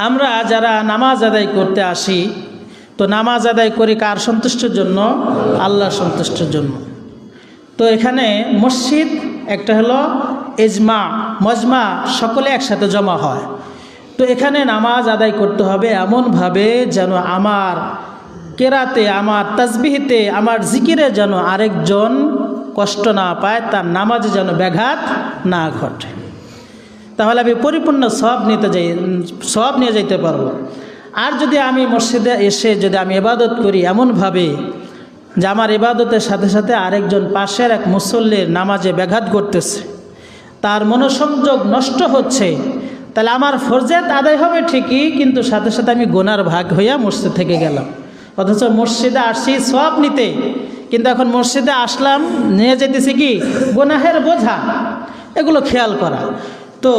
আমরা যারা নামাজ আদায় করতে আসি, তো নামাজ আদায় করি কার সন্তুষ্টির জন্য? আল্লাহর সন্তুষ্টির জন্য। তো এখানে মসজিদ একটা হলো ইজমা, মজমা, সকলে একসাথে জমা হয়। তো এখানে নামাজ আদায় করতে হবে এমনভাবে যেন আমার কেরাতে, আমার তাসবিহিতে, আমার জিকিরে যেন আরেকজন কষ্ট না পায়, তার নামাজে যেন ব্যাঘাত না ঘটে। তাহলে আমি পরিপূর্ণ সওয়াব নিয়ে যাইতে পারবো। আর যদি আমি মসজিদে এসে যদি আমি ইবাদত করি এমনভাবে যে আমার ইবাদতের সাথে সাথে আরেকজন পাশের এক মুসল্লির নামাজে ব্যাঘাত ঘটতেছে, তার মনোসংযোগ নষ্ট হচ্ছে, তাহলে আমার ফরজিয়াত আদায় হবে ঠিকই, কিন্তু সাথে সাথে আমি গুনার ভাগ হইয়া মসজিদ থেকে গেলাম। অথচ মসজিদে আসছি সওয়াব নিতে, কিন্তু এখন মসজিদে আসলাম নিয়ে যেতেছি কি গুনাহের বোঝা। এগুলো খেয়াল করা। তো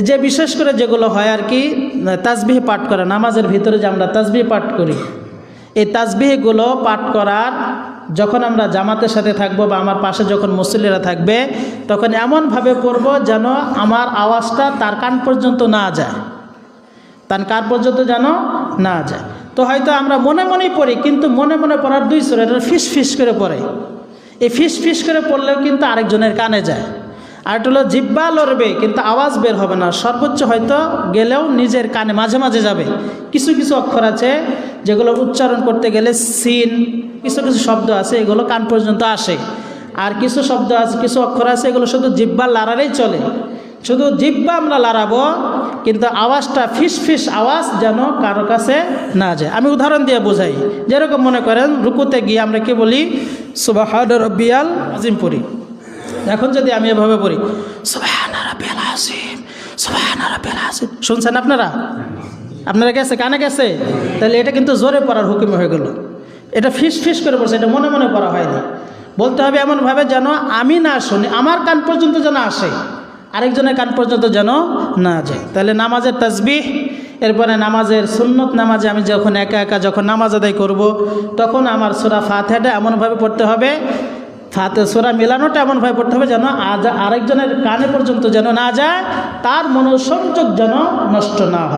যে বিশেষ করে যেগুলো হয় আর কি, তাসবিহ পাঠ করা, নামাজের ভিতরে যে আমরা তাসবিহ পাঠ করি, এই তাসবিহগুলো পাঠ করার যখন আমরা জামাতের সাথে থাকবো বা আমার পাশে যখন মুসল্লিরা থাকবে, তখন এমনভাবে পড়ব যেন আমার আওয়াজটা তার কান পর্যন্ত না যায়, তার কান পর্যন্ত যেন না যায়। তো হয়তো আমরা মনে মনেই পড়ি, কিন্তু মনে মনে পড়ার দুই সুর, এটা ফিস ফিস করে পড়ে। এই ফিস ফিস করে পড়লেও কিন্তু আরেকজনের কানে যায়। আর এটা হলো জিব্বা লড়বে কিন্তু আওয়াজ বের হবে না, সর্বোচ্চ হয়তো গেলেও নিজের কানে মাঝে মাঝে যাবে। কিছু কিছু অক্ষর আছে যেগুলো উচ্চারণ করতে গেলে সিন, কিছু কিছু শব্দ আছে এগুলো কান পর্যন্ত আসে। আর কিছু শব্দ আছে, কিছু অক্ষর আছে এগুলো শুধু জিব্বা লড়ালেই চলে, শুধু জিব্বা আমরা লড়াবো, কিন্তু আওয়াজটা ফিস ফিস আওয়াজ যেন কারো কাছে না যায়। আমি উদাহরণ দিয়ে বোঝাই। যেরকম মনে করেন রুকুতে গিয়ে আমরা কি বলি? সুবহান রাব্বিয়াল আযীম পড়ি। এখন যদি আমি এভাবে পড়ি সুবহান রাব্বিয়াল আযীম, সুবহান রাব্বিয়াল আযীম, শুনছেন আপনারা গেছে, কানে গেছে? তাহলে এটা কিন্তু জোরে পড়ার হুকুম হয়ে গেল। এটা ফিস ফিস করে পড়ছে, এটা মনে মনে পড়া হয়নি। বলতে হবে এমনভাবে যেন আমি না শুনি, আমার কান পর্যন্ত যেন আসে, আরেকজনের কান পর্যন্ত যেন না যায়। তাহলে নামাজের তাসবিহ, এরপরে নামাজের সুন্নত নামাজে আমি যখন একা একা যখন নামাজ আদায় করব, তখন আমার সূরা ফাতিহাটা এমনভাবে পড়তে হবে, সূরা মিলানোটা এমনভাবে পড়তে হবে যেন আরেকজনের কানে পর্যন্ত যেন না যায়, তার মনোসংযোগ যেন নষ্ট না হয়।